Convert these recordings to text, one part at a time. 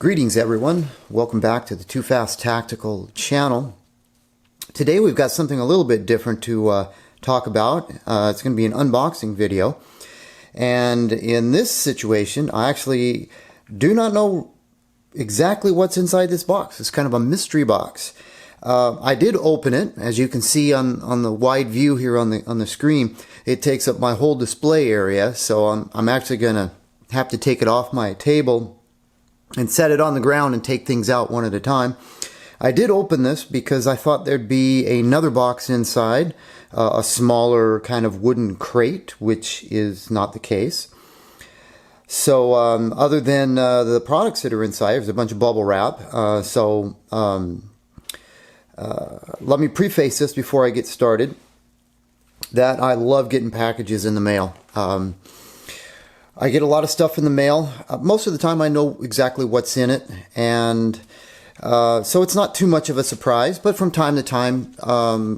Greetings everyone, welcome back to the Too Fast Tactical channel. Today we've got something a little bit different to talk about. It's going to be an unboxing video, and in this situation I actually do not know exactly what's inside this box. It's kind of a mystery box. I did open it, as you can see on the wide view here on the screen. It takes up my whole display area, so I'm actually going to have to take it off my table and set it on the ground and take things out one at a time. I did open this because I thought there'd be another box inside, a smaller kind of wooden crate, which is not the case. So other than the products that are inside, there's a bunch of bubble wrap. Let me preface this before I get started that I love getting packages in the mail. I get a lot of stuff in the mail. Most of the time I know exactly what's in it, and so it's not too much of a surprise, but from time to time,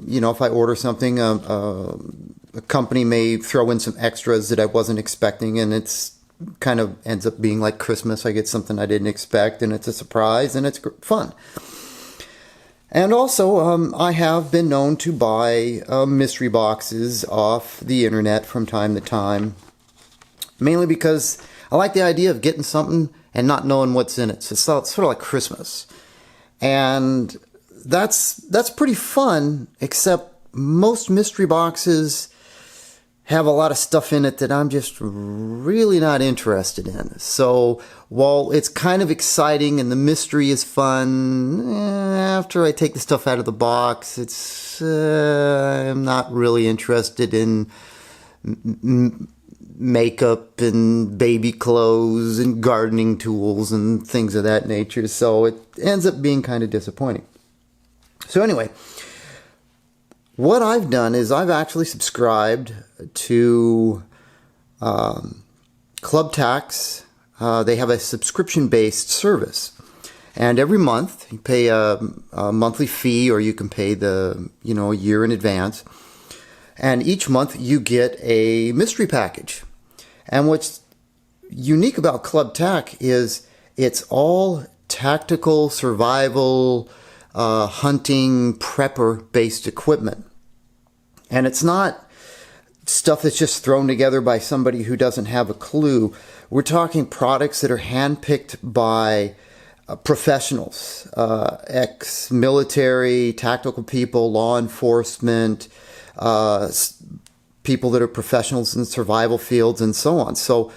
you know, if I order something, a company may throw in some extras that I wasn't expecting, and it's kind of ends up being like Christmas. I get something I didn't expect, and it's a surprise, and it's fun. And also, I have been known to buy mystery boxes off the internet from time to time. Mainly because I like the idea of getting something and not knowing what's in it. So it's sort of like Christmas. And that's pretty fun, except most mystery boxes have a lot of stuff in it that I'm just really not interested in. So while it's kind of exciting and the mystery is fun, after I take the stuff out of the box, it's I'm not really interested in makeup and baby clothes and gardening tools and things of that nature, so it ends up being kind of disappointing. So anyway, what I've done is I've actually subscribed to ClubTac. They have a subscription-based service, and every month you pay a monthly fee, or you can pay a year in advance. And each month you get a mystery package. And what's unique about ClubTac is it's all tactical, survival, hunting, prepper-based equipment. And it's not stuff that's just thrown together by somebody who doesn't have a clue. We're talking products that are handpicked by professionals, ex-military, tactical people, law enforcement, people that are professionals in survival fields, and so on. So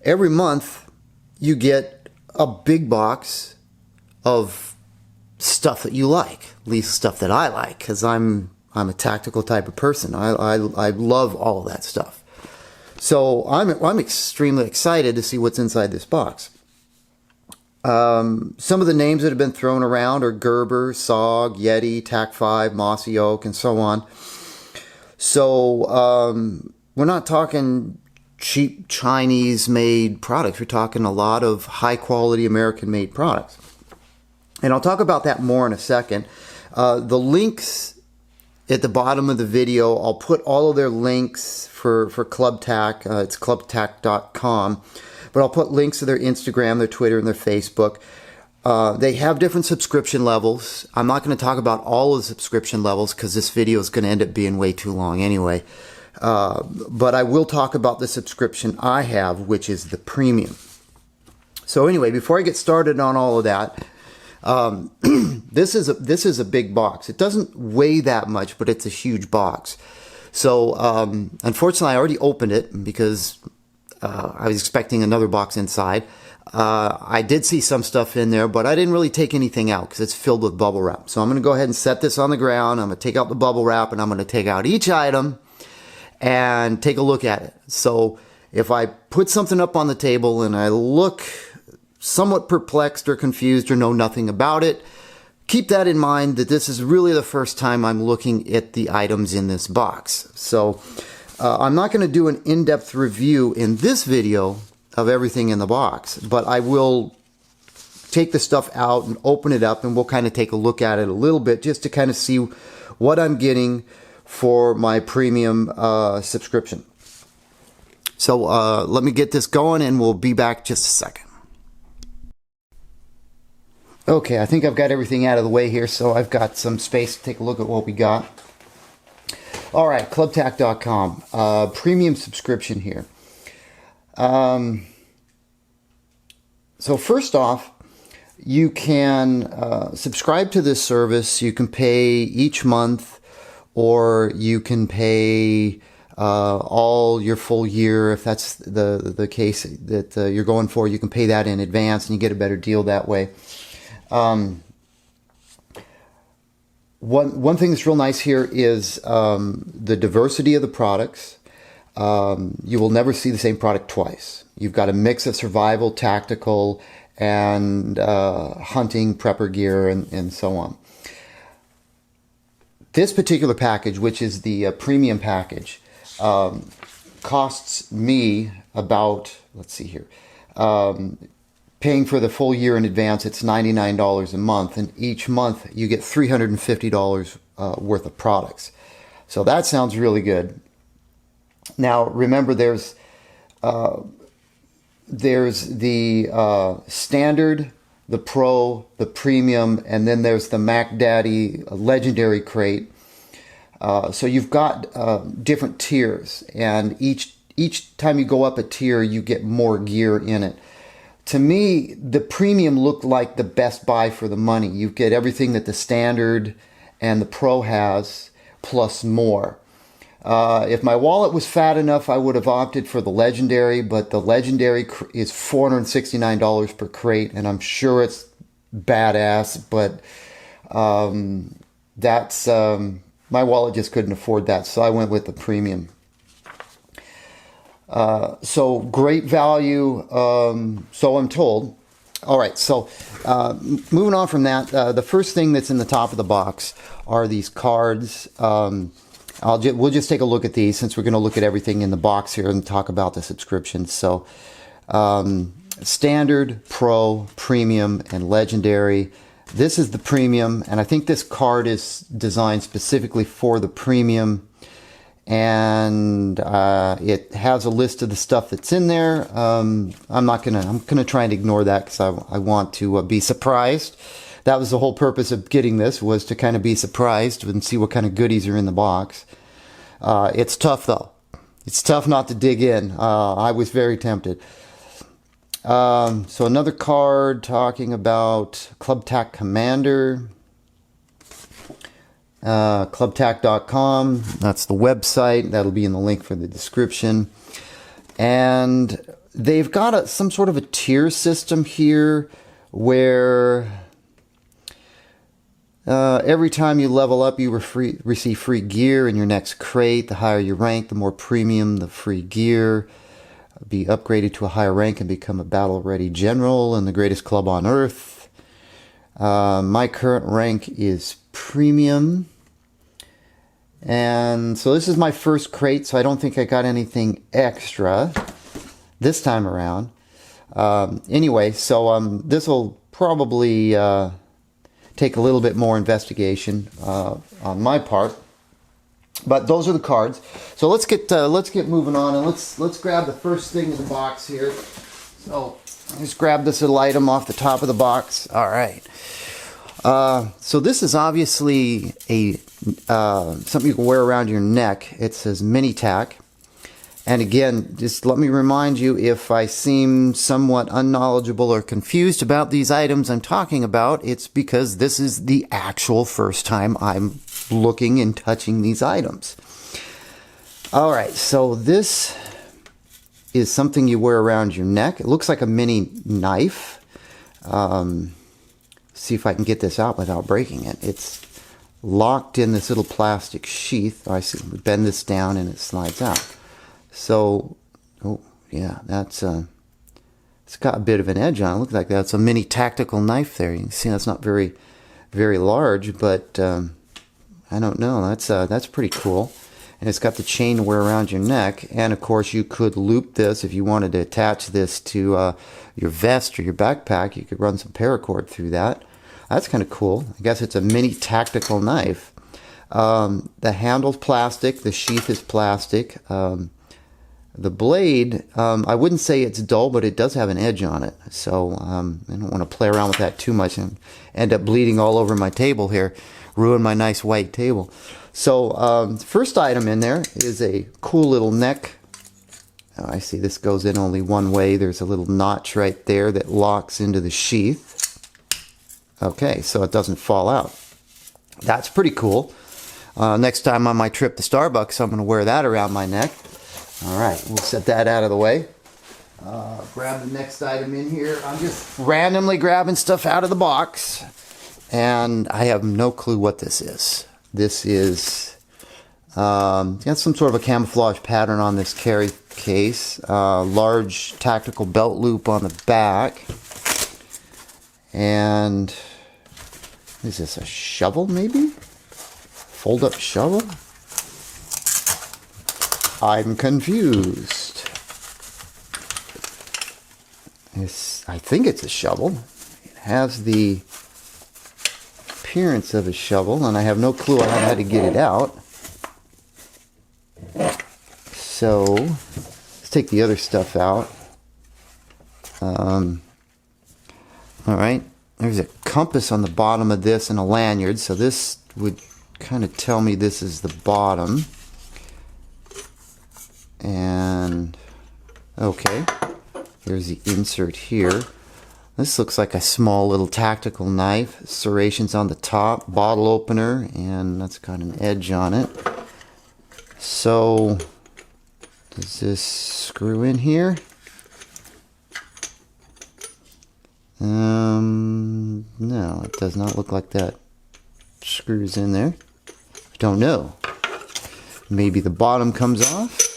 every month you get a big box of stuff that you like, at least stuff that I like, because I'm a tactical type of person. I love all of that stuff. So I'm extremely excited to see what's inside this box. Some of the names that have been thrown around are Gerber, SOG, Yeti, TAC 5, Mossy Oak, and so on. So we're not talking cheap Chinese-made products. We're talking a lot of high-quality American-made products. And I'll talk about that more in a second. The links at the bottom of the video, I'll put all of their links for ClubTac. It's clubtac.com. But I'll put links to their Instagram, their Twitter, and their Facebook. They have different subscription levels. I'm not going to talk about all of the subscription levels because this video is going to end up being way too long anyway. But I will talk about the subscription I have, which is the premium. So anyway, before I get started on all of that, this is a big box. It doesn't weigh that much, but it's a huge box. So unfortunately, I already opened it because I was expecting another box inside. I did see some stuff in there, but I didn't really take anything out because it's filled with bubble wrap. So I'm going to go ahead and set this on the ground. I'm going to take out the bubble wrap, and I'm going to take out each item and take a look at it. So if I put something up on the table and I look somewhat perplexed or confused or know nothing about it, keep that in mind, that this is really the first time I'm looking at the items in this box. So I'm not going to do an in-depth review in this video of everything in the box, but I will take the stuff out and open it up, and we'll kind of take a look at it a little bit just to kind of see what I'm getting for my premium subscription. So let me get this going, and we'll be back just a second. Okay, I think I've got everything out of the way here, so I've got some space to take a look at what we got. All right, ClubTac.com, premium subscription here. So first off, you can subscribe to this service. You can pay each month, or you can pay all your full year if that's the case that you're going for. You can pay that in advance, and you get a better deal that way. One thing that's real nice here is the diversity of the products. You will never see the same product twice. You've got a mix of survival, tactical, and hunting, prepper gear, and so on. This particular package, which is the premium package, costs me about, let's see here, paying for the full year in advance, it's $99 a month, and each month you get $350 worth of products. So that sounds really good. Now remember, there's the standard, the pro, the premium, and then there's the Mac Daddy legendary crate. So you've got different tiers, and each time you go up a tier, you get more gear in it. To me, the premium looked like the best buy for the money. You get everything that the standard and the pro has, plus more. If my wallet was fat enough, I would have opted for the legendary, but the legendary is $469 per crate, and I'm sure it's badass, but that's my wallet just couldn't afford that, so I went with the premium. So great value, so I'm told. All right, so moving on from that, the first thing that's in the top of the box are these cards. We'll just take a look at these, since we're going to look at everything in the box here and talk about the subscriptions. So standard, pro, premium, and legendary. This is the premium, and I think this card is designed specifically for the premium. And it has a list of the stuff that's in there. I'm gonna try and ignore that, because I want to be surprised. That was the whole purpose of getting this, was to kind of be surprised and see what kind of goodies are in the box. It's tough though. It's tough not to dig in. I was very tempted. So another card talking about ClubTac Commander. ClubTac.com, that's the website. That'll be in the link for the description. And they've got some sort of a tier system here, where every time you level up, you receive free gear in your next crate. The higher you rank, the more premium the free gear. Be upgraded to a higher rank and become a battle-ready general in the greatest club on earth. My current rank is premium. And so this is my first crate, so I don't think I got anything extra this time around. Anyway, so this will probably take a little bit more investigation on my part. But those are the cards. So let's get moving on, and let's grab the first thing in the box here. So just grab this little item off the top of the box. All right. So this is obviously a something you can wear around your neck. It says mini-tac. And again, just let me remind you, if I seem somewhat unknowledgeable or confused about these items I'm talking about, it's because this is the actual first time I'm looking and touching these items. All right, so this is something you wear around your neck. It looks like a mini knife. See if I can get this out without breaking it. It's locked in this little plastic sheath. I see. We bend this down and it slides out. So, oh yeah, that's it's got a bit of an edge on it. Looks like that's a mini tactical knife there. You can see that's not very large, but I don't know. That's pretty cool. And it's got the chain to wear around your neck. And of course, you could loop this if you wanted to attach this to your vest or your backpack. You could run some paracord through that. That's kind of cool. I guess it's a mini tactical knife. The handle's plastic. The sheath is plastic. The blade, I wouldn't say it's dull, but it does have an edge on it. So I don't want to play around with that too much and end up bleeding all over my table here, ruin my nice white table. So first item in there is a cool little neck. Oh, I see this goes in only one way. There's a little notch right there that locks into the sheath. Okay, so it doesn't fall out. That's pretty cool. Next time on my trip to Starbucks, I'm going to wear that around my neck. All right, we'll set that out of the way. Grab the next item in here. I'm just randomly grabbing stuff out of the box, and I have no clue what this is. This is got some sort of a camouflage pattern on this carry case. Large tactical belt loop on the back, and is this a shovel maybe? Fold-up shovel? I'm confused. I think it's a shovel. It has the appearance of a shovel, and I have no clue on how to get it out. So let's take the other stuff out. All right, there's a compass on the bottom of this and a lanyard, so this would kind of tell me this is the bottom. And okay, there's the insert here. This looks like a small little tactical knife. Serrations on the top, bottle opener, and that's got an edge on it. So does this screw in here? No, it does not look like that screws in there. I don't know. Maybe the bottom comes off.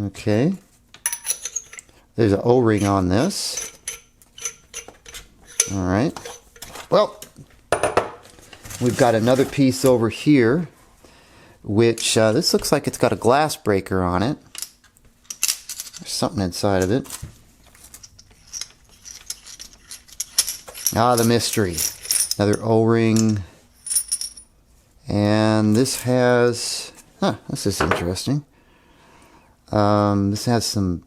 Okay. There's an O-ring on this. All right. Well, we've got another piece over here, which this looks like it's got a glass breaker on it. There's something inside of it. Ah, the mystery. Another O-ring. And this has... this is interesting. This has some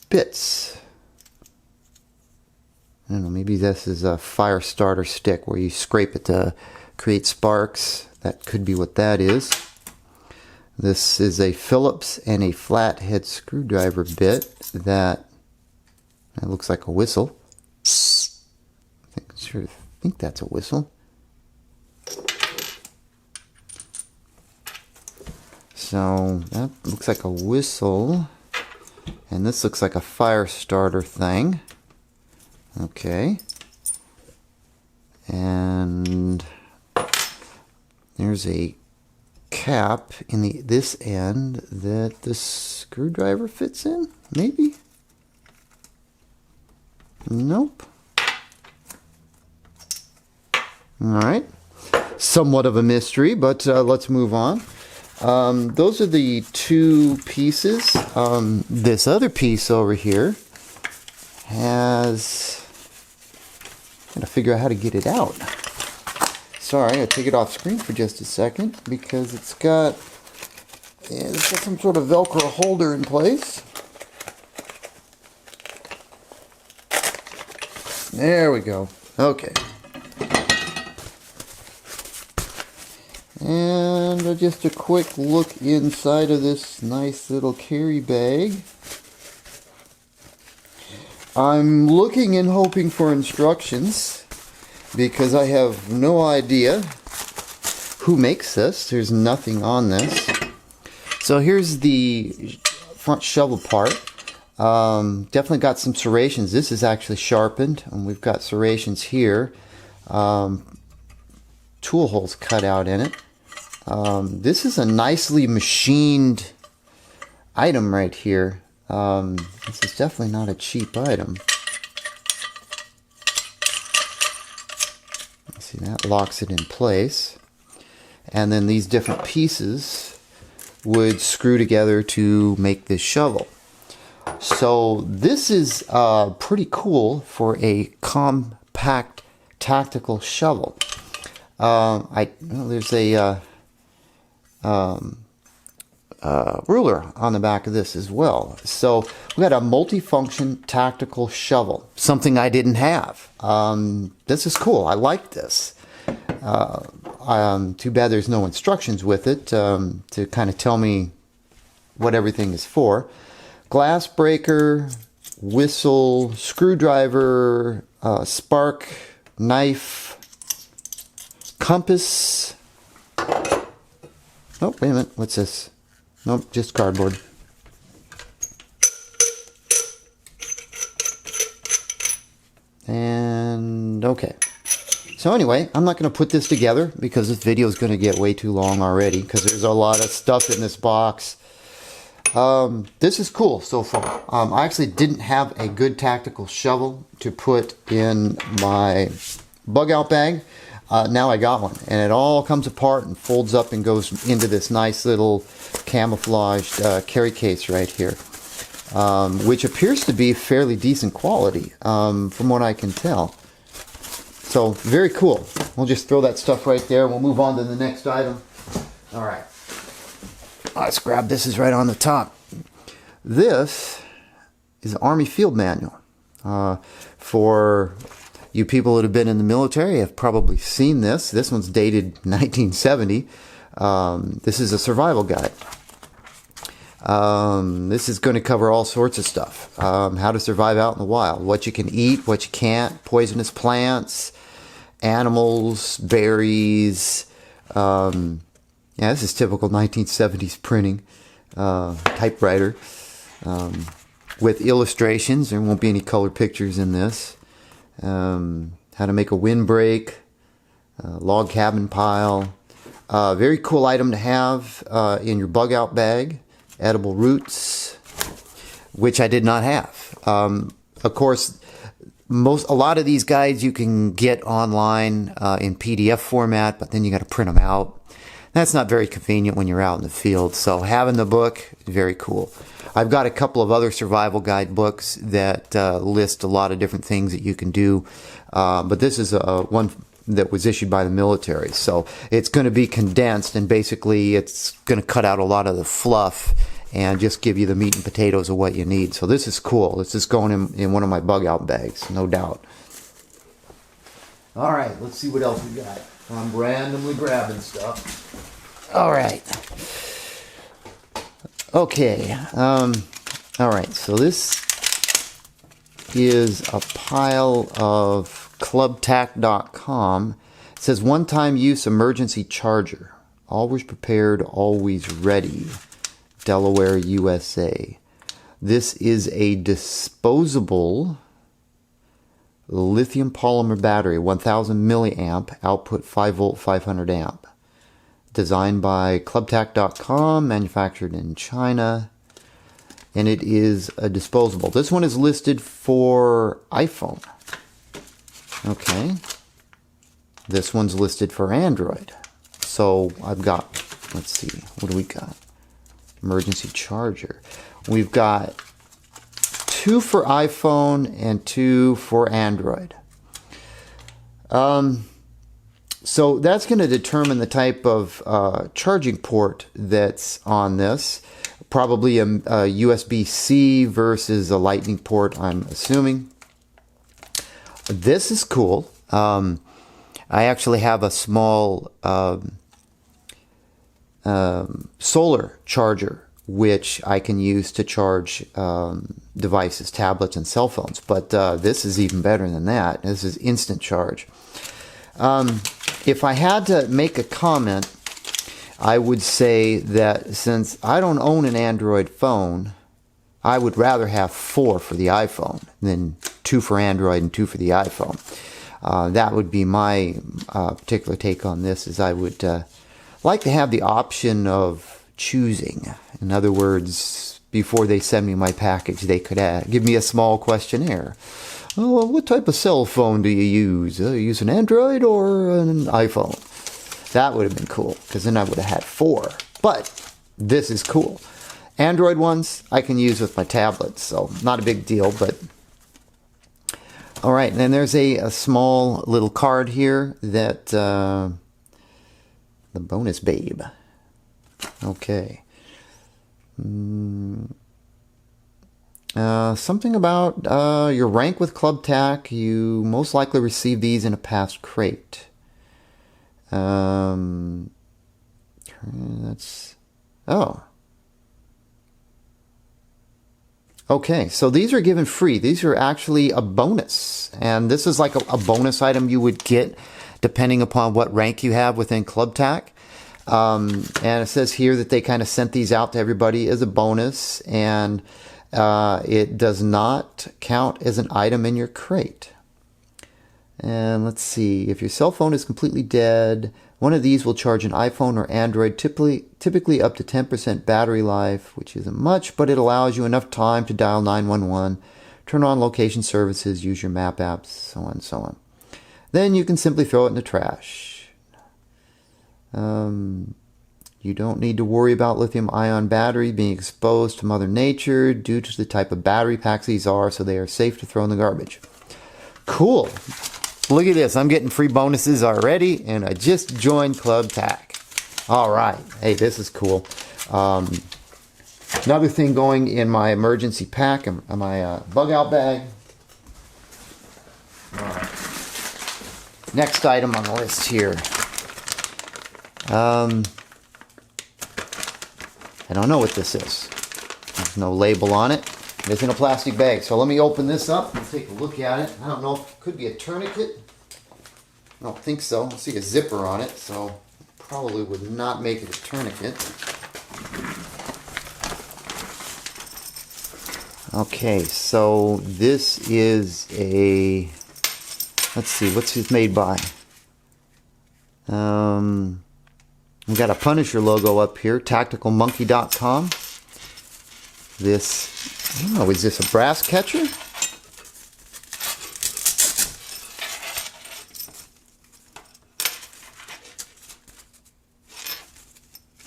bits. I don't know, maybe this is a fire starter stick where you scrape it to create sparks. That could be what that is. This is a Phillips and a flathead screwdriver bit that looks like a whistle. I think that's a whistle. So that looks like a whistle, and this looks like a fire starter thing. Okay, and there's a cap in this end that the screwdriver fits in, maybe? Nope. Alright, somewhat of a mystery, but let's move on. Those are the two pieces. This other piece over here has... I'm going to figure out how to get it out. Sorry, I'll take it off screen for just a second because it's got some sort of Velcro holder in place. There we go. Okay. And just a quick look inside of this nice little carry bag. I'm looking and hoping for instructions because I have no idea who makes this. There's nothing on this. So here's the front shovel part. Definitely got some serrations. This is actually sharpened, and we've got serrations here. Tool holes cut out in it. This is a nicely machined item right here. This is definitely not a cheap item. See, that locks it in place. And then these different pieces would screw together to make this shovel. So this is pretty cool for a compact tactical shovel. There's a ruler on the back of this as well. So we got a multifunction tactical shovel, something I didn't have. This is cool. I like this. Too bad there's no instructions with it to kind of tell me what everything is for. Glass breaker, whistle, screwdriver, spark, knife, compass. Oh, wait a minute. What's this? Nope, just cardboard. And okay. So anyway, I'm not going to put this together because this video is going to get way too long already because there's a lot of stuff in this box. This is cool so far. I actually didn't have a good tactical shovel to put in my bug out bag. Now I got one, and it all comes apart and folds up and goes into this nice little camouflaged carry case right here, which appears to be fairly decent quality from what I can tell. So very cool. We'll just throw that stuff right there. We'll move on to the next item. All right. Let's grab this. Is right on the top. This is an Army Field Manual. For you people that have been in the military have probably seen this. This one's dated 1970. This is a survival guide. This is going to cover all sorts of stuff. How to survive out in the wild. What you can eat, what you can't. Poisonous plants, animals, berries. Yeah, this is typical 1970s printing. Typewriter. With illustrations. There won't be any color pictures in this. How to make a windbreak. Log cabin pile. Very cool item to have in your bug out bag. Edible roots, which I did not have. Of course, a lot of these guides you can get online in PDF format, but then you got to print them out. That's not very convenient when you're out in the field. So having the book, very cool. I've got a couple of other survival guide books that list a lot of different things that you can do, but this is one that was issued by the military. So it's going to be condensed, and basically it's going to cut out a lot of the fluff and just give you the meat and potatoes of what you need. So this is cool. This is going in one of my bug out bags, no doubt. All right, let's see what else we got. I'm randomly grabbing stuff. All right. Okay. All right, so this is a pile of ClubTac.com. It says one-time use emergency charger. Always prepared, always ready. Delaware, USA. This is a disposable lithium polymer battery, 1000 milliamp, output 5 volt, 500 amp. Designed by ClubTac.com, manufactured in China, and it is a disposable. This one is listed for iPhone. Okay. This one's listed for Android. So I've got, let's see, what do we got? Emergency charger. We've got 2 for iPhone and 2 for Android. So that's going to determine the type of charging port that's on this. Probably a USB-C versus a Lightning port, I'm assuming. This is cool. I actually have a small solar charger, which I can use to charge devices, tablets, and cell phones. But this is even better than that. This is instant charge. If I had to make a comment, I would say that since I don't own an Android phone, I would rather have 4 for the iPhone than 2 for Android and 2 for the iPhone. That would be my particular take on this, is I would like to have the option of choosing. In other words, before they send me my package, they could give me a small questionnaire. Oh, what type of cell phone do you use? You use an Android or an iPhone? That would have been cool, because then I would have had 4. But this is cool. Android ones I can use with my tablets, so not a big deal. But all right, and then there's a small little card here that the bonus babe. Okay. Something about your rank with ClubTac. You most likely received these in a past crate. That's... Oh. Okay, so these are given free. These are actually a bonus. And this is like a bonus item you would get depending upon what rank you have within ClubTac. And it says here that they kind of sent these out to everybody as a bonus. And it does not count as an item in your crate. And let's see, if your cell phone is completely dead, one of these will charge an iPhone or Android, typically up to 10% battery life, which isn't much, but it allows you enough time to dial 911, turn on location services, use your map apps, so on and so on. Then you can simply throw it in the trash. You don't need to worry about lithium-ion battery being exposed to Mother Nature due to the type of battery packs these are, so they are safe to throw in the garbage. Cool. Look at this. I'm getting free bonuses already, and I just joined ClubTac. All right. Hey, this is cool. Another thing going in my emergency pack, my bug-out bag. All right. Next item on the list here. I don't know what this is. There's no label on it. It's in a plastic bag. So let me open this up and take a look at it. I don't know if it could be a tourniquet. I don't think so. I see a zipper on it, so probably would not make it a tourniquet. Okay, so this is a... Let's see, what's it made by? We've got a Punisher logo up here, tacticalmonkey.com. This, I don't know, is this a brass catcher?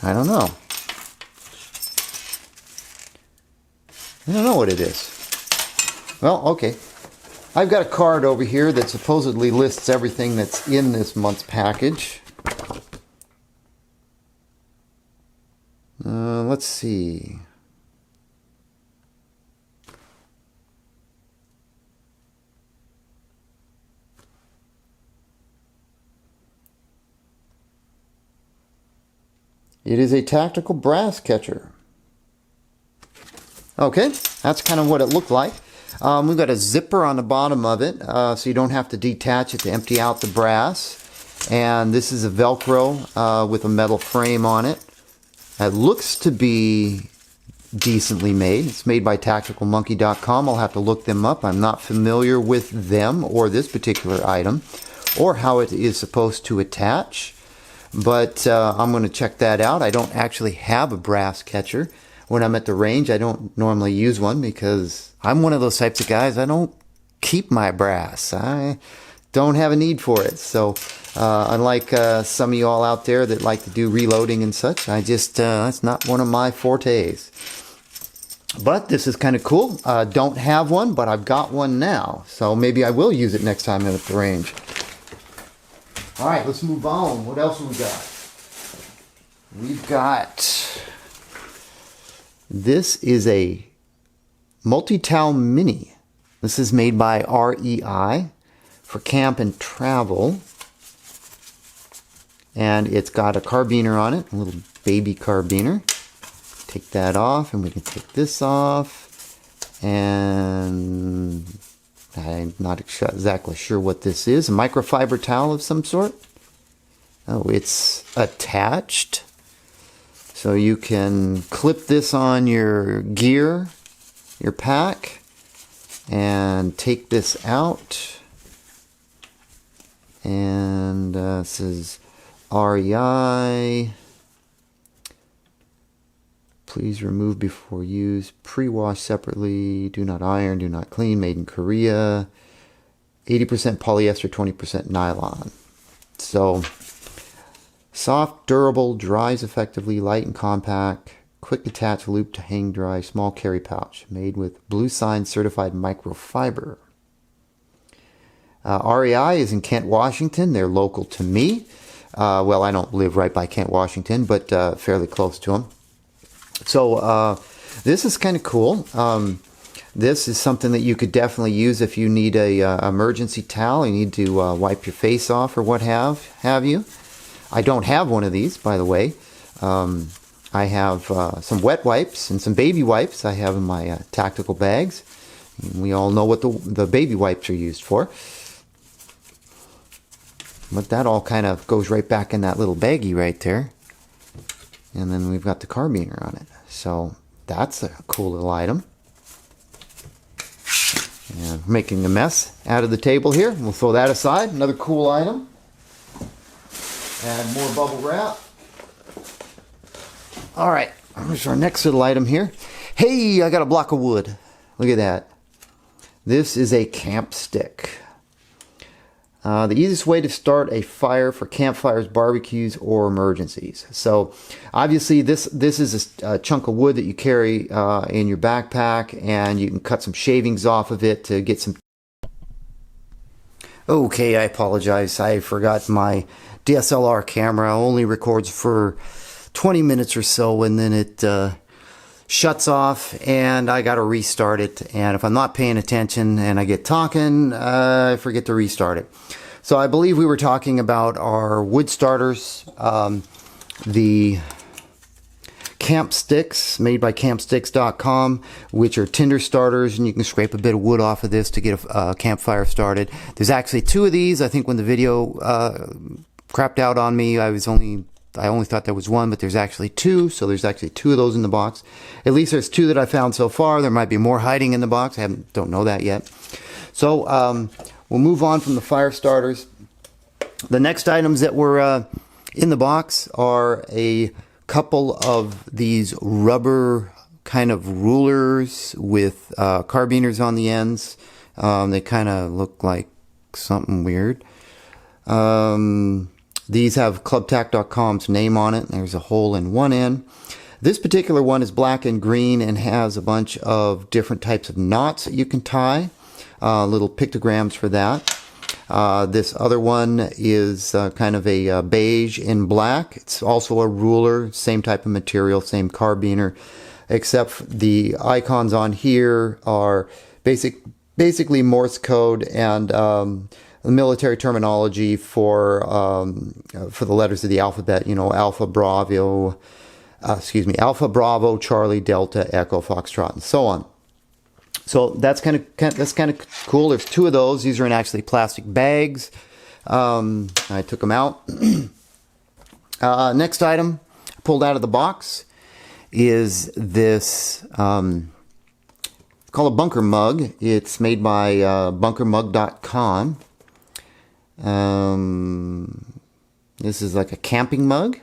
I don't know. I don't know what it is. Well, okay. I've got a card over here that supposedly lists everything that's in this month's package. Let's see. It is a tactical brass catcher. Okay, that's kind of what it looked like. We've got a zipper on the bottom of it, so you don't have to detach it to empty out the brass. And this is a Velcro with a metal frame on it. It looks to be decently made. It's made by tacticalmonkey.com. I'll have to look them up. I'm not familiar with them or this particular item or how it is supposed to attach. But I'm going to check that out. I don't actually have a brass catcher. When I'm at the range, I don't normally use one because I'm one of those types of guys. I don't keep my brass. I don't have a need for it. So unlike some of you all out there that like to do reloading and such, I just, that's not one of my fortes. But this is kind of cool. Don't have one, but I've got one now. So maybe I will use it next time I'm at the range. All right, let's move on. What else have we got? We've got, this is a multi-towel mini. This is made by REI for camp and travel. And it's got a carbiner on it, a little baby carbiner. Take that off, and we can take this off. And I'm not exactly sure what this is. A microfiber towel of some sort. Oh, it's attached. So you can clip this on your gear, your pack, and take this out. And it says REI. Please remove before use. Pre-wash separately. Do not iron. Do not clean. Made in Korea. 80% polyester, 20% nylon. So, soft, durable, dries effectively, light and compact. Quick attach loop to hang dry. Small carry pouch. Made with Blue Sign certified microfiber. REI is in Kent, Washington. They're local to me. Well, I don't live right by Kent, Washington, but fairly close to them. So this is kind of cool. This is something that you could definitely use if you need a emergency towel. You need to wipe your face off or what have you. I don't have one of these, by the way. I have some wet wipes and some baby wipes I have in my tactical bags. And we all know what the baby wipes are used for. But that all kind of goes right back in that little baggie right there. And then we've got the carabiner on it. So that's a cool little item. And making a mess out of the table here. We'll throw that aside. Another cool item. Add more bubble wrap. Alright, here's our next little item here. Hey, I got a block of wood. Look at that. This is a camp stick. The easiest way to start a fire for campfires, barbecues, or emergencies. So obviously this is a chunk of wood that you carry in your backpack, and you can cut some shavings off of it to get some... Okay, I apologize. I forgot my DSLR camera only records for 20 minutes or so, and then it shuts off and I got to restart it. And if I'm not paying attention and I get talking, I forget to restart it. So I believe we were talking about our wood starters, the camp sticks made by campsticks.com, which are tinder starters, and you can scrape a bit of wood off of this to get a campfire started. There's actually 2 of these. I think when the video crapped out on me, I only thought there was 1, but there's actually 2, so there's actually 2 of those in the box. At least there's 2 that I found so far. There might be more hiding in the box. I don't know that yet. So we'll move on from the fire starters. The next items that were in the box are a couple of these rubber kind of rulers with carabiners on the ends. They kind of look like something weird. These have ClubTac.com's name on it. There's a hole in one end. This particular one is black and green and has a bunch of different types of knots that you can tie. Little pictograms for that. This other one is kind of a beige in black. It's also a ruler, same type of material, same carabiner, except the icons on here are basically Morse code and the military terminology for the letters of the alphabet. You know, Alpha Bravo, Charlie, Delta, Echo, Foxtrot, and so on. So that's kind of cool. There's 2 of those. These are in actually plastic bags. I took them out. Next item pulled out of the box is this called a bunker mug. It's made by bunkermug.com. This is like a camping mug.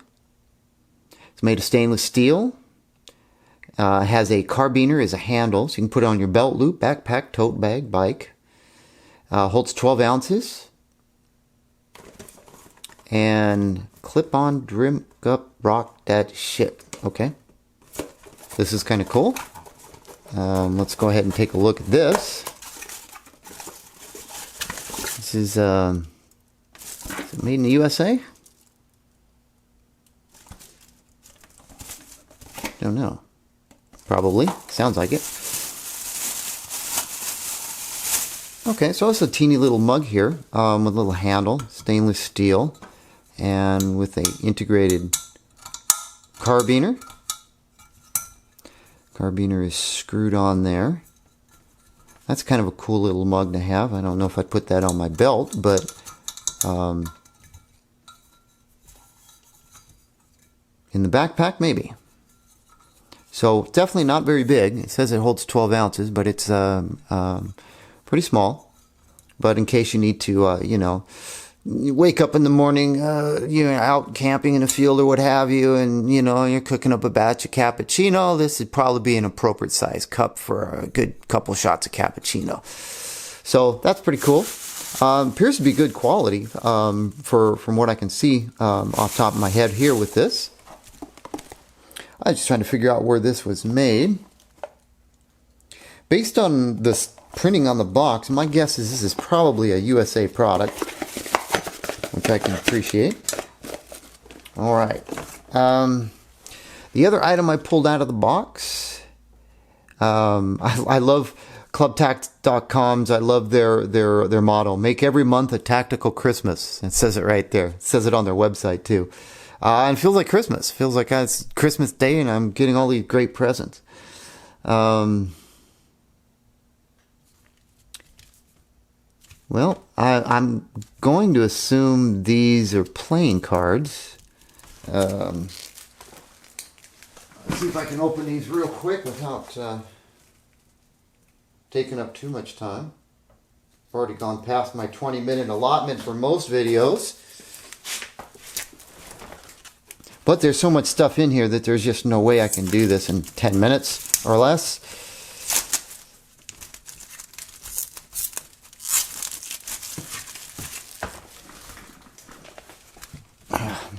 It's made of stainless steel. Has a carabiner as a handle, so you can put it on your belt loop, backpack, tote bag, bike. Holds 12 ounces. And clip on, drink up, rock that shit. Okay. This is kind of cool. Let's go ahead and take a look at this. This is it made in the USA? Don't know. Probably. Sounds like it. Okay, so it's a teeny little mug here with a little handle, stainless steel, and with a integrated carabiner. Carabiner is screwed on there. That's kind of a cool little mug to have. I don't know if I'd put that on my belt, but in the backpack, maybe. So definitely not very big. It says it holds 12 ounces, but it's pretty small. But in case you need to, you wake up in the morning, you're out camping in a field or what have you, and you're cooking up a batch of cappuccino, this would probably be an appropriate size cup for a good couple shots of cappuccino. So that's pretty cool. Appears to be good quality from what I can see off the top of my head here with this. I was just trying to figure out where this was made. Based on the printing on the box, my guess is this is probably a USA product, which I can appreciate. All right. The other item I pulled out of the box, I love ClubTac.com's. I love their motto: "Make every month a tactical Christmas." It says it right there. It says it on their website too. And it feels like Christmas. It feels like it's Christmas Day and I'm getting all these great presents. Well, I'm going to assume these are playing cards. Let's see if I can open these real quick without taking up too much time. I've already gone past my 20-minute allotment for most videos. But there's so much stuff in here that there's just no way I can do this in 10 minutes or less.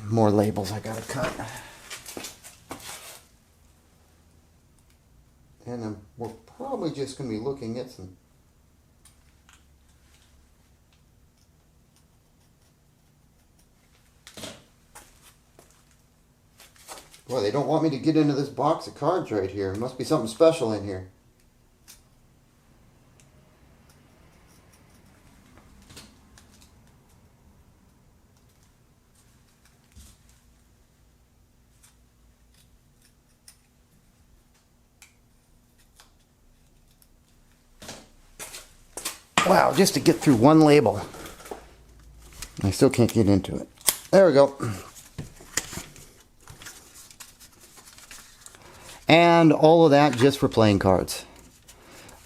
More labels I gotta cut. And then we're probably just gonna be looking at some boy, they don't want me to get into this box of cards right here. There must be something special in here. Wow, just to get through one label. I still can't get into it. There we go. And all of that just for playing cards.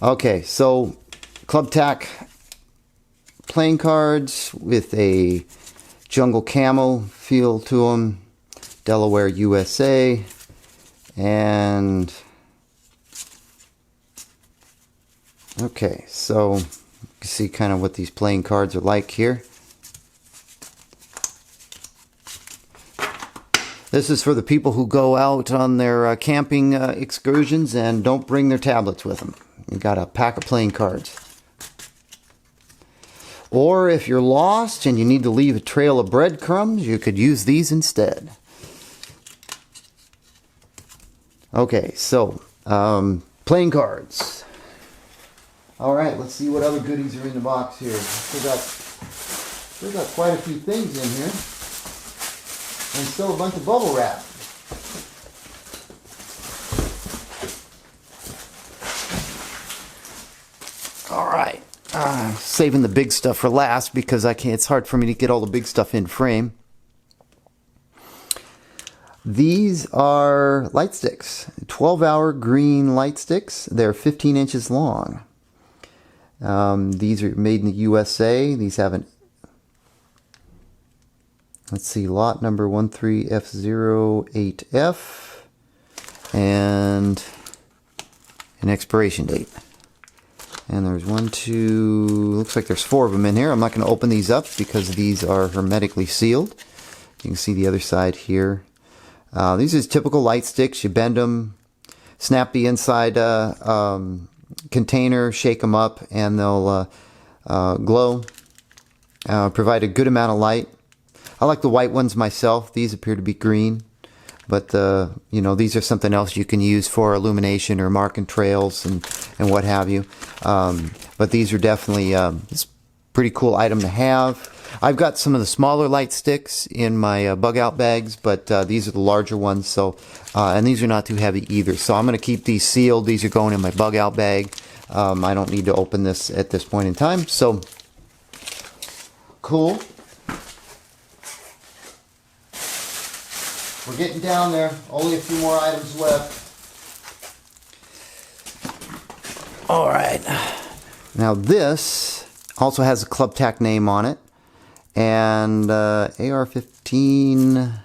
Okay, so ClubTac playing cards with a jungle camo feel to them. Delaware, USA. And okay, so you can see kind of what these playing cards are like here. This is for the people who go out on their camping excursions and don't bring their tablets with them. You got a pack of playing cards. Or if you're lost and you need to leave a trail of breadcrumbs, you could use these instead. Okay, so playing cards. All right, let's see what other goodies are in the box here. Still got quite a few things in here. And still a bunch of bubble wrap. All right, saving the big stuff for last because I can't. It's hard for me to get all the big stuff in frame. These are light sticks, 12-hour green light sticks. They're 15 inches long. These are made in the USA. These have an, let's see, lot number 13F08F and an expiration date. And there's looks like there's 4 of them in here. I'm not going to open these up because these are hermetically sealed. You can see the other side here. These are typical light sticks. You bend them, snap the inside container, shake them up, and they'll glow. Provide a good amount of light. I like the white ones myself. These appear to be green, but you know, these are something else you can use for illumination or marking trails and what have you. But these are definitely it's a pretty cool item to have. I've got some of the smaller light sticks in my bug out bags, but these are the larger ones. So and these are not too heavy either. So I'm going to keep these sealed. These are going in my bug out bag. I don't need to open this at this point in time. So cool. We're getting down there. Only a few more items left. All right. Now this also has a ClubTac name on it. And AR-15.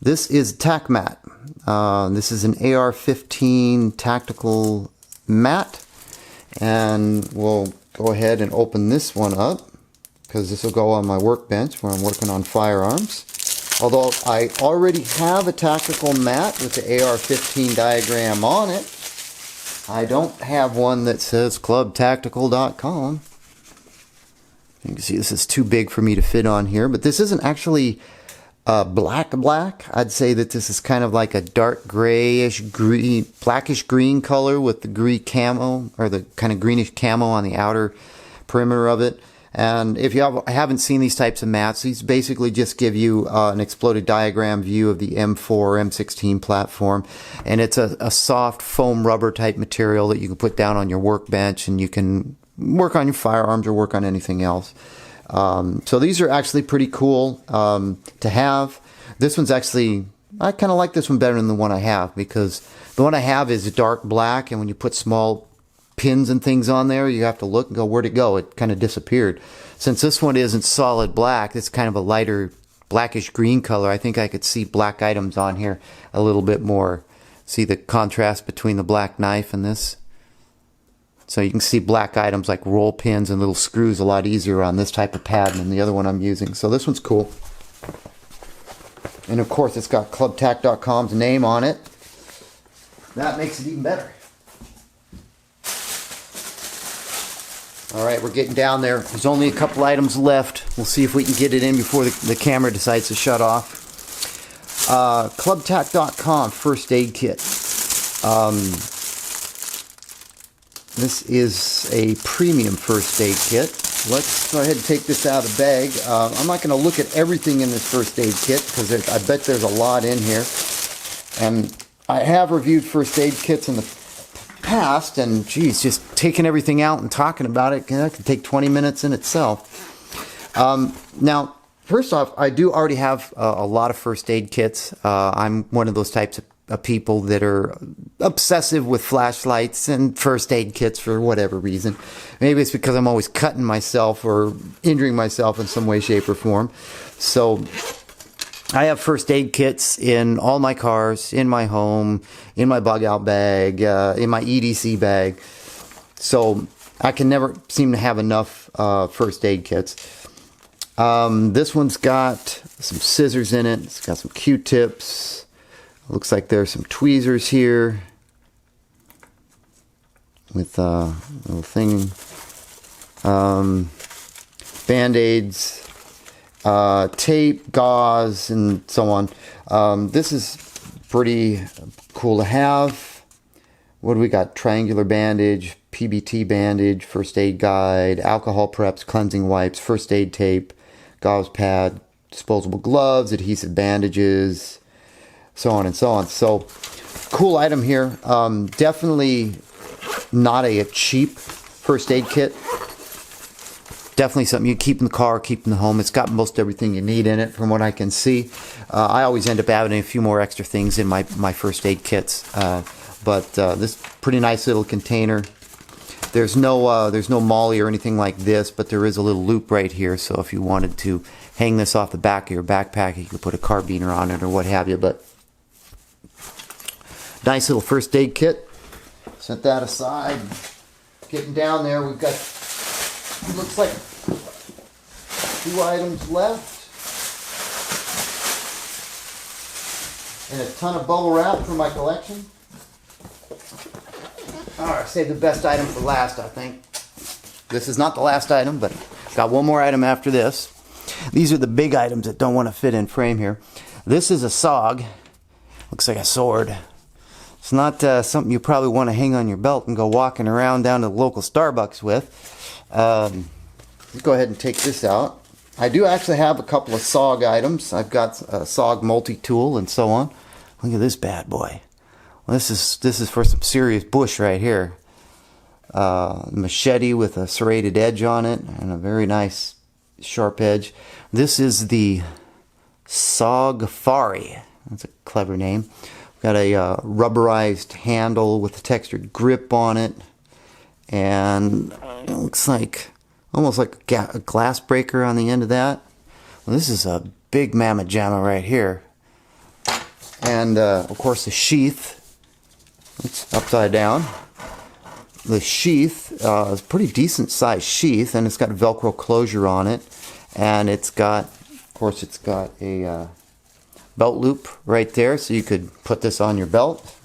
This is tac mat. This is an AR-15 tactical mat. And we'll go ahead and open this one up because this will go on my workbench where I'm working on firearms. Although I already have a tactical mat with the AR-15 diagram on it, I don't have one that says ClubTactical.com. You can see this is too big for me to fit on here, but this isn't actually Black. I'd say that this is kind of like a dark grayish green, blackish green color with the green camo, or the kind of greenish camo on the outer perimeter of it. And if you haven't seen these types of mats, these basically just give you an exploded diagram view of the M4, M16 platform. And it's a soft foam rubber type material that you can put down on your workbench, and you can work on your firearms or work on anything else. So these are actually pretty cool to have. This one's actually, I kind of like this one better than the one I have, because the one I have is dark black, and when you put small pins and things on there, you have to look and go, where'd it go? It kind of disappeared. Since this one isn't solid black, it's kind of a lighter blackish green color. I think I could see black items on here a little bit more. See the contrast between the black knife and this? So you can see black items like roll pins and little screws a lot easier on this type of pad than the other one I'm using. So this one's cool. And of course it's got ClubTac.com's name on it. That makes it even better. Alright, we're getting down there. There's only a couple items left. We'll see if we can get it in before the camera decides to shut off. ClubTac.com first aid kit. This is a premium first aid kit. Let's go ahead and take this out of the bag. I'm not going to look at everything in this first aid kit, because I bet there's a lot in here. And I have reviewed first aid kits in the past, and geez, just taking everything out and talking about it, that could take 20 minutes in itself. Now, first off, I do already have a lot of first aid kits. I'm one of those types of people that are obsessive with flashlights and first aid kits for whatever reason. Maybe it's because I'm always cutting myself or injuring myself in some way, shape, or form. So I have first aid kits in all my cars, in my home, in my bug out bag, in my EDC bag. So I can never seem to have enough first aid kits. This one's got some scissors in it. It's got some Q-tips. Looks like there's some tweezers here with a little thing, band-aids, tape, gauze, and so on. This is pretty cool to have. What do we got? Triangular bandage, PBT bandage, first aid guide, alcohol preps, cleansing wipes, first aid tape, gauze pad, disposable gloves, adhesive bandages, so on and so on. So cool item here. Definitely not a cheap first aid kit. Definitely something you keep in the car, keep in the home. It's got most everything you need in it from what I can see. I always end up adding a few more extra things in my first aid kits. But this pretty nice little container. There's no molly or anything like this, but there is a little loop right here. So if you wanted to hang this off the back of your backpack, you could put a carabiner on it or what have you. But nice little first aid kit. Set that aside. Getting down there, we've got, it looks like 2 items left. And a ton of bubble wrap for my collection. Alright, save the best item for last, I think. This is not the last item, but got one more item after this. These are the big items that don't want to fit in frame here. This is a SOG. Looks like a sword. It's not something you probably want to hang on your belt and go walking around down to the local Starbucks with. Let's go ahead and take this out. I do actually have a couple of SOG items. I've got a SOG multi-tool and so on. Look at this bad boy. Well, this is for some serious bush right here. Machete with a serrated edge on it and a very nice sharp edge. This is the Sogfari. That's a clever name. Got a rubberized handle with a textured grip on it, and it looks like almost like a glass breaker on the end of that. Well, this is a big mamma jamma right here, and of course the sheath. It's upside down. The sheath is a pretty decent sized sheath, and it's got Velcro closure on it, and it's got, of course, it's got a belt loop right there, so you could put this on your belt.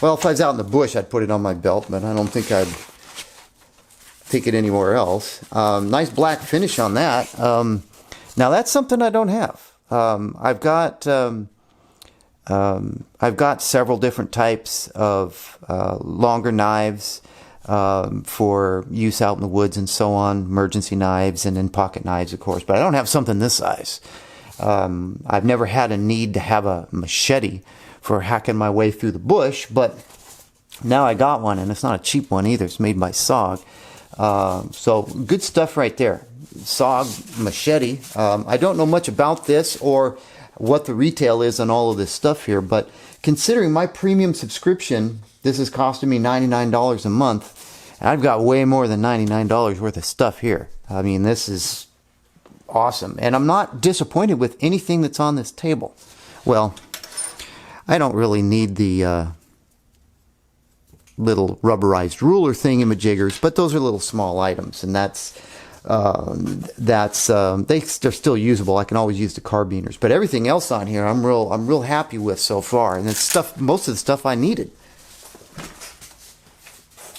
Well, if I was out in the bush, I'd put it on my belt, but I don't think I'd take it anywhere else. Nice black finish on that. Now that's something I don't have. I've got several different types of longer knives for use out in the woods and so on, emergency knives and then pocket knives, of course, but I don't have something this size. I've never had a need to have a machete for hacking my way through the bush, but now I got one, and it's not a cheap one either. It's made by SOG. So good stuff right there. SOG machete. I don't know much about this or what the retail is on all of this stuff here, but considering my premium subscription, this is costing me $99 a month, and I've got way more than $99 worth of stuff here. I mean, this is awesome, and I'm not disappointed with anything that's on this table. Well, I don't really need the little rubberized ruler thingamajiggers, but those are little small items, and they're still usable. I can always use the carbiners, but everything else on here I'm real happy with so far, and it's most of the stuff I needed.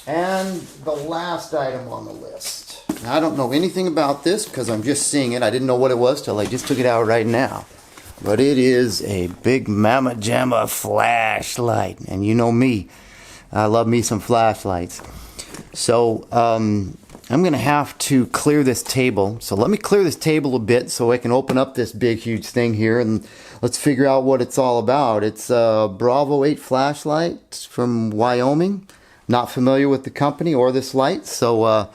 And the last item on the list. Now, I don't know anything about this because I'm just seeing it. I didn't know what it was till I just took it out right now. But it is a big Mama Jamma flashlight, and you know me, I love me some flashlights. So I'm going to have to clear this table. So let me clear this table a bit so I can open up this big, huge thing here, and let's figure out what it's all about. It's a Bravo 8 flashlight from Wyoming. Not familiar with the company or this light, so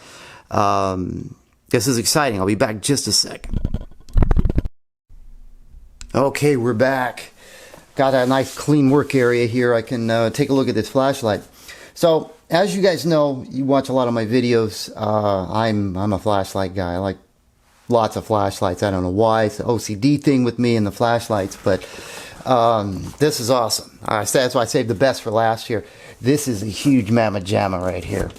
this is exciting. I'll be back just a second. Okay, we're back. Got a nice clean work area here. I can take a look at this flashlight. So, as you guys know, you watch a lot of my videos. I'm a flashlight guy. I like lots of flashlights. I don't know why. It's an OCD thing with me and the flashlights, but this is awesome. That's why I saved the best for last year. This is a huge Mama Jamma right here.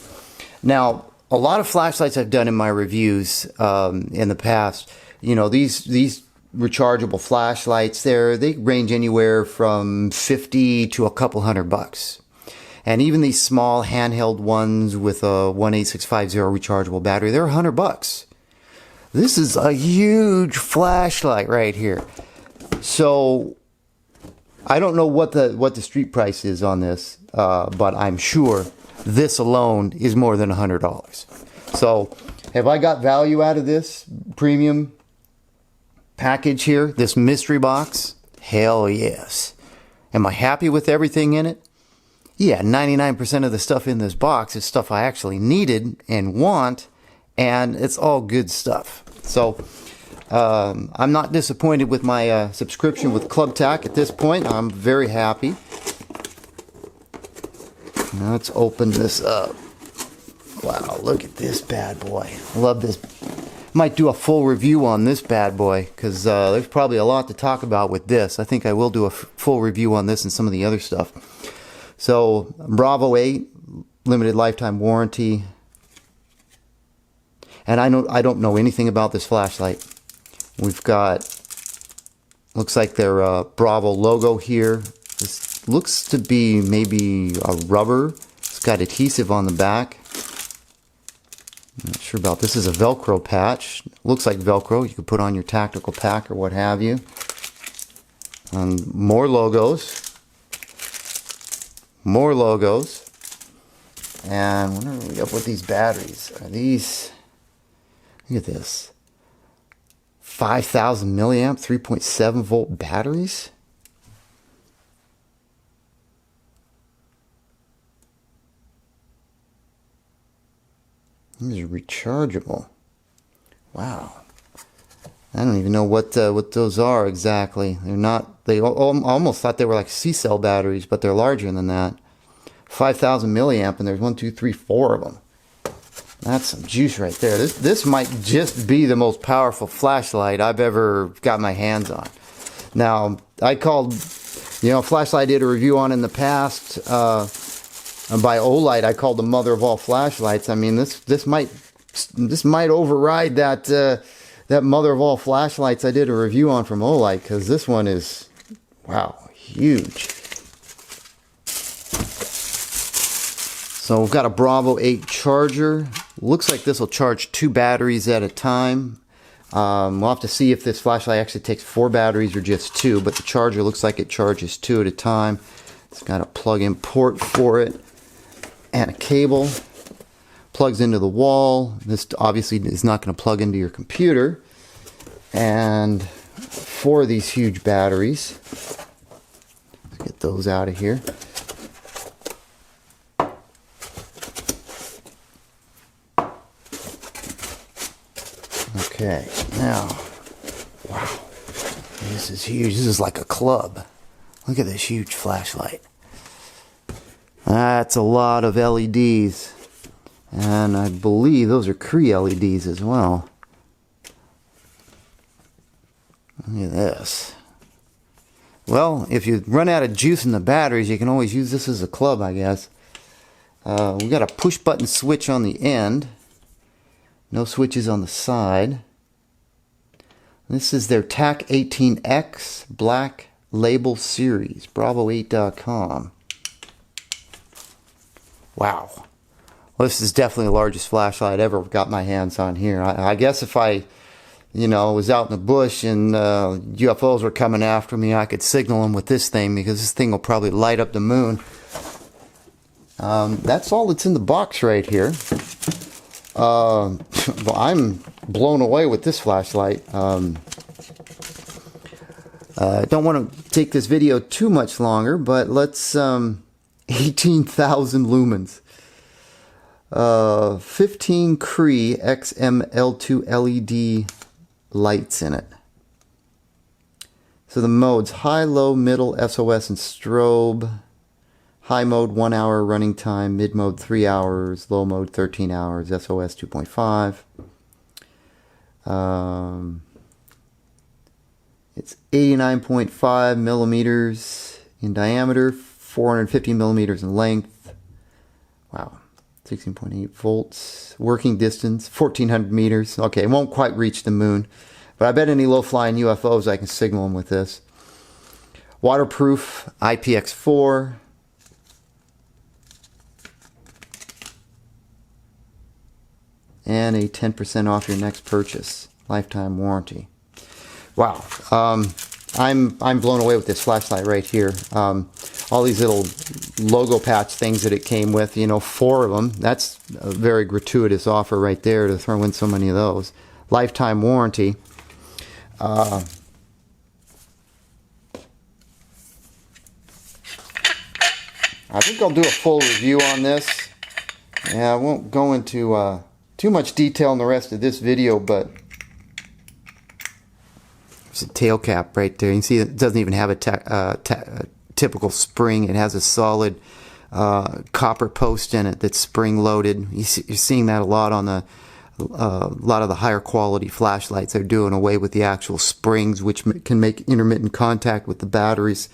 Now, a lot of flashlights I've done in my reviews in the past, you know, these rechargeable flashlights, they range anywhere from $50 to a couple $100. And even these small handheld ones with a 18650 rechargeable battery, they're $100. This is a huge flashlight right here. So I don't know what the street price is on this, but I'm sure this alone is more than $100. So have I got value out of this premium package here, this mystery box? Hell yes. Am I happy with everything in it? Yeah, 99% of the stuff in this box is stuff I actually needed and want, and it's all good stuff. So I'm not disappointed with my subscription with ClubTac at this point. I'm very happy. Now let's open this up. Wow, look at this bad boy. I love this. Might do a full review on this bad boy because there's probably a lot to talk about with this. I think I will do a full review on this and some of the other stuff. So, Bravo 8, limited lifetime warranty. And I don't know anything about this flashlight. We've got, looks like their Bravo logo here. This looks to be maybe a rubber. It's got adhesive on the back. I'm not sure about this. Is a Velcro patch. Looks like Velcro. You could put on your tactical pack or what have you. And more logos. More logos. And what are we up with these batteries? Are these... Look at this. 5,000 milliamp, 3.7 volt batteries. These are rechargeable. Wow. I don't even know what those are exactly. They're not. They almost thought they were like C-cell batteries, but they're larger than that. 5,000 milliamp, and there's 1, 2, 3, 4 of them. That's some juice right there. This might just be the most powerful flashlight I've ever got my hands on. Now, I called, you know, a flashlight I did a review on in the past by Olight. I called the mother of all flashlights. I mean, this might override that mother of all flashlights I did a review on from Olight, because this one is, wow, huge. So we've got a Bravo 8 charger. Looks like this will charge 2 batteries at a time. We'll have to see if this flashlight actually takes 4 batteries or just 2, but the charger looks like it charges 2 at a time. It's got a plug-in port for it and a cable. Plugs into the wall. This obviously is not going to plug into your computer. And 4 of these huge batteries. Let's get those out of here. Okay, now, wow, this is huge. This is like a club. Look at this huge flashlight. That's a lot of LEDs. And I believe those are Cree LEDs as well. Look at this. Well, if you run out of juice in the batteries, you can always use this as a club, I guess. We've got a push button switch on the end. No switches on the side. This is their TAC 18X Black Label Series, Bravo8.com. Wow. Well, this is definitely the largest flashlight I ever got my hands on here. I guess if I, was out in the bush and UFOs were coming after me, I could signal them with this thing, because this thing will probably light up the moon. That's all that's in the box right here. Well, I'm blown away with this flashlight. I don't want to take this video too much longer, but let's 18,000 lumens. 15 Cree XML2 LED lights in it. So the modes: high, low, middle, SOS, and strobe. High mode 1 hour running time, mid mode 3 hours, low mode 13 hours, SOS 2.5. It's 89.5 millimeters in diameter, 450 millimeters in length. Wow, 16.8 volts. Working distance 1400 meters. Okay, it won't quite reach the moon, but I bet any low-flying UFOs I can signal them with this. Waterproof, IPX4. And a 10% off your next purchase. Lifetime warranty. Wow. I'm blown away with this flashlight right here. All these little logo patch things that it came with, 4 of them. That's a very gratuitous offer right there to throw in so many of those. Lifetime warranty. I think I'll do a full review on this. Yeah, I won't go into too much detail in the rest of this video, but there's a tail cap right there. You can see it doesn't even have a typical spring. It has a solid copper post in it that's spring loaded. You're seeing that a lot on a lot of the higher quality flashlights. They're doing away with the actual springs, which can make intermittent contact with the batteries.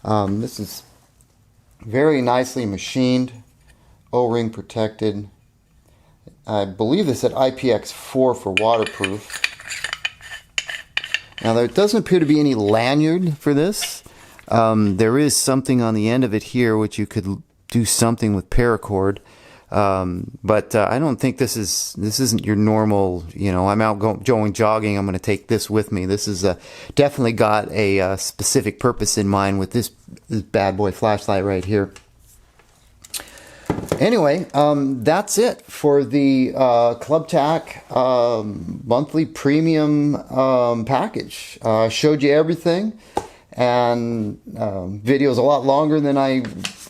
This is very nicely machined, O-ring protected. I believe this at IPX4 for waterproof. Now there doesn't appear to be any lanyard for this. There is something on the end of it here which you could do something with paracord. But I don't think this isn't your normal, I'm out going jogging, I'm going to take this with me. This is definitely got a specific purpose in mind with this bad boy flashlight right here. Anyway, that's it for the ClubTac monthly premium package. Showed you everything, and video is a lot longer than I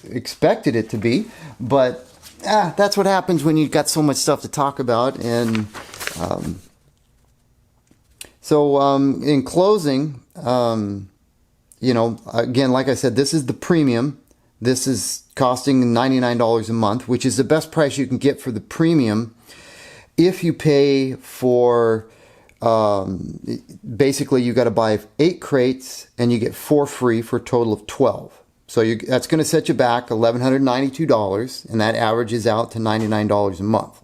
expected it to be, but that's what happens when you've got so much stuff to talk about. And so in closing, again, like I said, this is the premium. This is costing $99 a month, which is the best price you can get for the premium if you pay for, basically you got to buy 8 crates and you get 4 free for a total of 12. So that's going to set you back $1,192, and that averages out to $99 a month.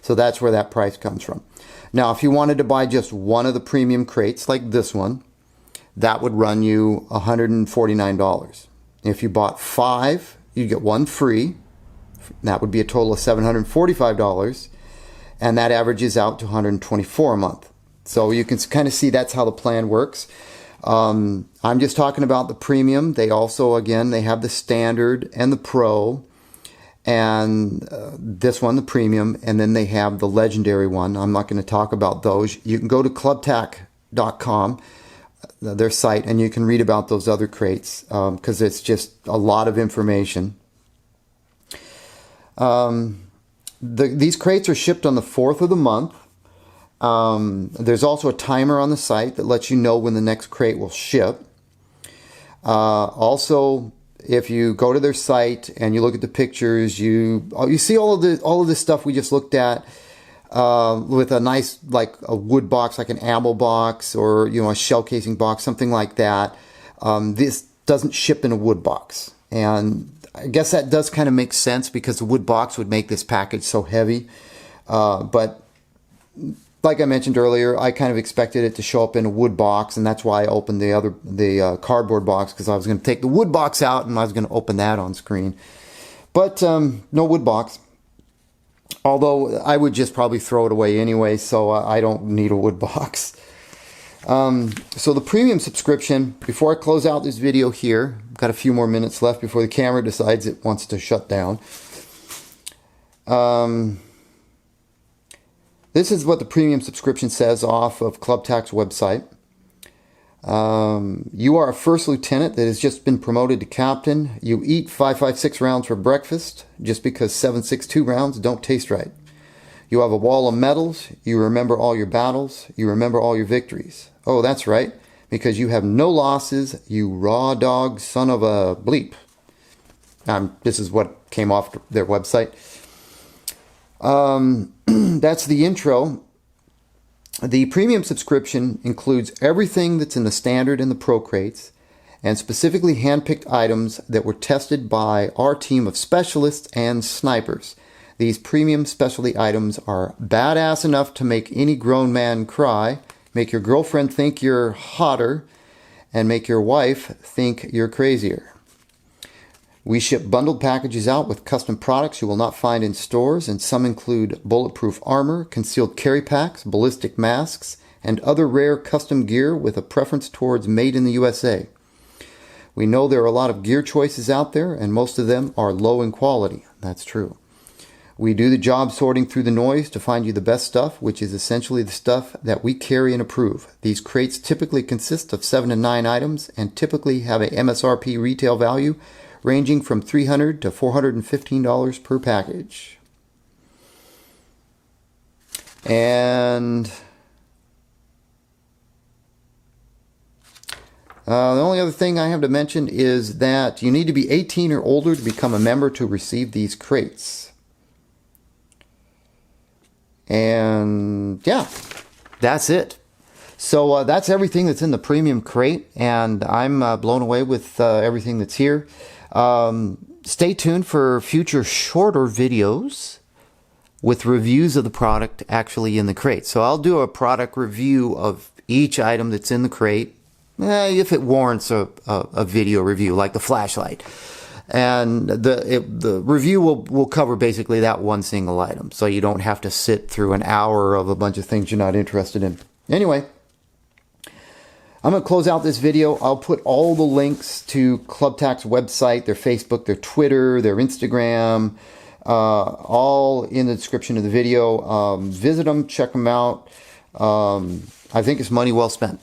So that's where that price comes from. Now, if you wanted to buy just one of the premium crates like this one, that would run you $149. If you bought 5, you'd get 1 free. That would be a total of $745, and that averages out to $124 a month. So you can kind of see that's how the plan works. I'm just talking about the premium. They also, again, they have the standard and the pro, and this one, the premium, and then they have the legendary one. I'm not going to talk about those. You can go to ClubTac.com, their site, and you can read about those other crates because it's just a lot of information. These crates are shipped on the 4th of the month. There's also a timer on the site that lets you know when the next crate will ship. Also, if you go to their site and you look at the pictures, you see all of this stuff we just looked at with a nice, like a wood box, like an ammo box, or a shell casing box, something like that. This doesn't ship in a wood box, and I guess that does kind of make sense because the wood box would make this package so heavy. But like I mentioned earlier, I kind of expected it to show up in a wood box, and that's why I opened the cardboard box, because I was going to take the wood box out and I was going to open that on screen. But no wood box. Although I would just probably throw it away anyway, so I don't need a wood box. So the premium subscription, before I close out this video here, I've got a few more minutes left before the camera decides it wants to shut down. This is what the premium subscription says off of ClubTac's website. You are a first lieutenant that has just been promoted to captain. You eat 5.56 rounds for breakfast just because 7.62 rounds don't taste right. You have a wall of medals. You remember all your battles. You remember all your victories. Oh, that's right, because you have no losses, you raw dog son of a bleep. This is what came off their website. That's the intro. The premium subscription includes everything that's in the standard and the pro crates, and specifically handpicked items that were tested by our team of specialists and snipers. These premium specialty items are badass enough to make any grown man cry, make your girlfriend think you're hotter, and make your wife think you're crazier. We ship bundled packages out with custom products you will not find in stores, and some include bulletproof armor, concealed carry packs, ballistic masks, and other rare custom gear with a preference towards made in the USA. We know there are a lot of gear choices out there, and most of them are low in quality. That's true. We do the job sorting through the noise to find you the best stuff, which is essentially the stuff that we carry and approve. These crates typically consist of 7 to 9 items and typically have a MSRP retail value ranging from $300 to $415 per package. And the only other thing I have to mention is that you need to be 18 or older to become a member to receive these crates. And yeah, that's it. So that's everything that's in the premium crate, and I'm blown away with everything that's here. Stay tuned for future shorter videos with reviews of the product actually in the crate. So I'll do a product review of each item that's in the crate, if it warrants a video review, like the flashlight. And the review will cover basically that one single item, so you don't have to sit through an hour of a bunch of things you're not interested in. Anyway, I'm going to close out this video. I'll put all the links to ClubTac's website, their Facebook, their Twitter, their Instagram, all in the description of the video. Visit them, check them out. I think it's money well spent.